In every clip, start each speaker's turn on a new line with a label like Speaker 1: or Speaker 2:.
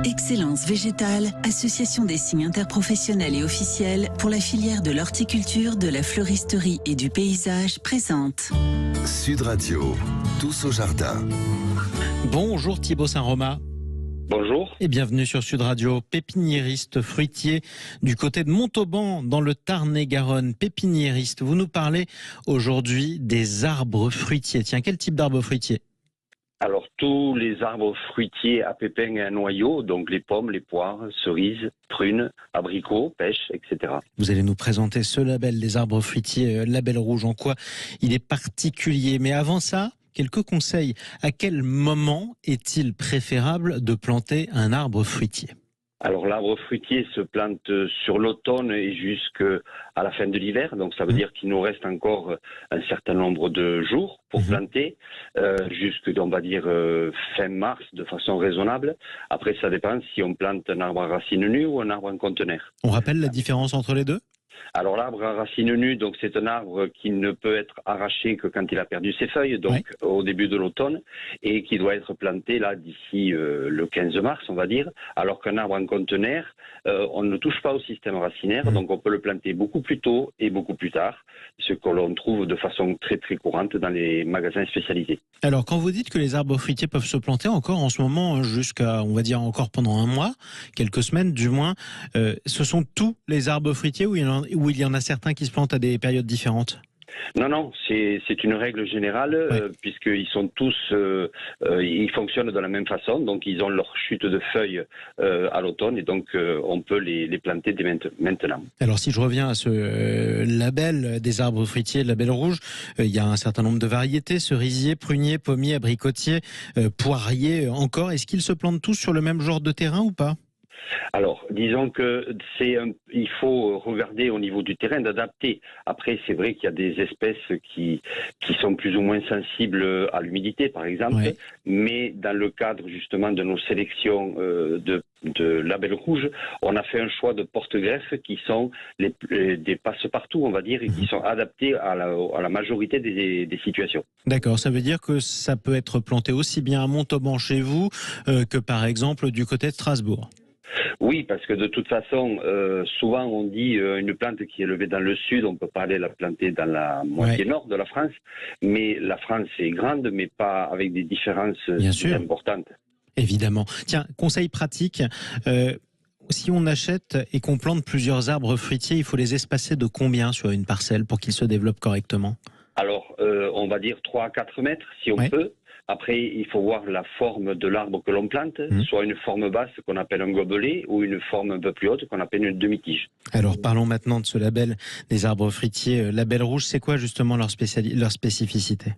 Speaker 1: Excellence végétale, association des signes interprofessionnels et officiels pour la filière de l'horticulture, de la fleuristerie et du paysage présente.
Speaker 2: Sud Radio, tous au jardin.
Speaker 3: Bonjour Thibaut Saint-Romain.
Speaker 4: Bonjour.
Speaker 3: Et bienvenue sur Sud Radio, pépiniériste fruitier du côté de Montauban dans le Tarn-et-Garonne. Pépiniériste, vous nous parlez aujourd'hui des arbres fruitiers. Tiens, quel type d'arbres fruitiers ?
Speaker 4: Alors, tous les arbres fruitiers à pépins et à noyaux, donc les pommes, les poires, cerises, prunes, abricots, pêches, etc.
Speaker 3: Vous allez nous présenter ce label des arbres fruitiers, label rouge, en quoi il est particulier. Mais avant ça, quelques conseils. À quel moment est-il préférable de planter un arbre fruitier ?
Speaker 4: Alors, l'arbre fruitier se plante sur l'automne et jusqu'à la fin de l'hiver. Donc, ça veut dire qu'il nous reste encore un certain nombre de jours pour planter, on va dire, fin mars, de façon raisonnable. Après, ça dépend si on plante un arbre à racines nues ou un arbre en conteneur.
Speaker 3: On rappelle la différence entre les deux ?
Speaker 4: Alors l'arbre à racines nues, donc c'est un arbre qui ne peut être arraché que quand il a perdu ses feuilles, donc au début de l'automne, et qui doit être planté là d'ici le 15 mars, on va dire. Alors qu'un arbre en conteneur, on ne touche pas au système racinaire, donc on peut le planter beaucoup plus tôt et beaucoup plus tard, ce que l'on trouve de façon très très courante dans les magasins spécialisés.
Speaker 3: Alors quand vous dites que les arbres fruitiers peuvent se planter encore en ce moment jusqu'à, on va dire encore pendant un mois, quelques semaines du moins, ce sont tous les arbres fruitiers ou il y en a certains qui se plantent à des périodes différentes ?
Speaker 4: Non, c'est une règle générale, puisqu'ils sont tous, ils fonctionnent de la même façon, donc ils ont leur chute de feuilles à l'automne, et donc on peut les planter dès maintenant. Alors
Speaker 3: si je reviens à ce label des arbres fruitiers, le label rouge, il y a un certain nombre de variétés, cerisier, prunier, pommier, abricotier, poirier encore. Est-ce qu'ils se plantent tous sur le même genre de terrain ou pas ?
Speaker 4: Alors, disons que il faut regarder au niveau du terrain, d'adapter. Après, c'est vrai qu'il y a des espèces qui sont plus ou moins sensibles à l'humidité, par exemple. Mais dans le cadre justement de nos sélections de label rouge, on a fait un choix de porte-greffes qui sont des passe-partout, on va dire, et qui sont adaptés à la majorité des situations. D'accord,
Speaker 3: ça veut dire que ça peut être planté aussi bien à Montauban chez vous que par exemple du côté de Strasbourg.
Speaker 4: Oui, parce que de toute façon, souvent on dit une plante qui est élevée dans le sud, on peut pas aller la planter dans la moitié nord de la France, mais la France est grande, mais pas avec des différences importantes.
Speaker 3: Évidemment. Tiens, conseil pratique, si on achète et qu'on plante plusieurs arbres fruitiers, il faut les espacer de combien sur une parcelle pour qu'ils se développent correctement ?
Speaker 4: Alors, on va dire 3 à 4 mètres si on peut. Après, il faut voir la forme de l'arbre que l'on plante, soit une forme basse qu'on appelle un gobelet ou une forme un peu plus haute qu'on appelle une demi-tige. Alors, parlons maintenant de ce label des arbres fruitiers. Label rouge, c'est quoi justement leur spécificité ?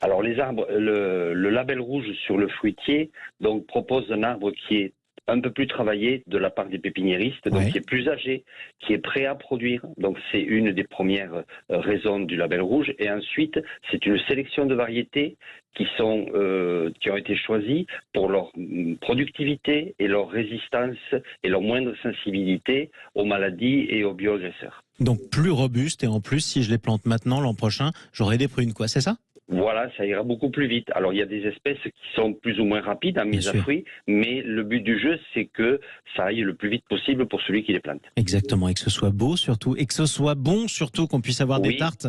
Speaker 4: Alors, les arbres, le label rouge sur le fruitier donc, propose un arbre qui est un peu plus travaillé de la part des pépiniéristes, donc qui est plus âgé, qui est prêt à produire. Donc c'est une des premières raisons du label rouge. Et ensuite, c'est une sélection de variétés qui ont été choisies pour leur productivité et leur résistance et leur moindre sensibilité aux maladies et aux bioagresseurs. Donc plus robuste, et en plus, si je les plante maintenant, l'an prochain, j'aurai des prunes, quoi, c'est ça ? Voilà, ça ira beaucoup plus vite. Alors, il y a des espèces qui sont plus ou moins rapides en mise à fruit, mais le but du jeu, c'est que ça aille le plus vite possible pour celui qui les plante. Exactement, et que ce soit beau surtout, et que ce soit bon surtout, qu'on puisse avoir des tartes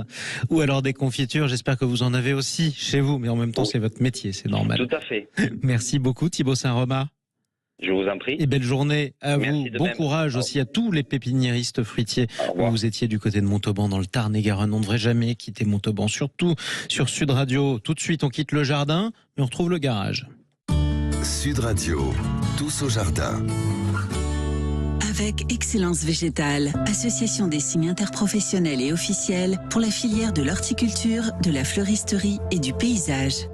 Speaker 4: ou alors des confitures. J'espère que vous en avez aussi chez vous, mais en même temps, c'est votre métier, c'est normal. Tout à fait. Merci beaucoup, Thibaut Saint-Romain. Je vous en prie. Et belle journée à vous. Bon courage aussi à tous les pépiniéristes fruitiers. Vous étiez du côté de Montauban dans le Tarn-et-Garonne. On ne devrait jamais quitter Montauban, surtout sur Sud Radio. Tout de suite, on quitte le jardin, mais on retrouve le garage.
Speaker 2: Sud Radio, tous au jardin.
Speaker 1: Avec Excellence végétale, association des signes interprofessionnels et officiels pour la filière de l'horticulture, de la fleuristerie et du paysage.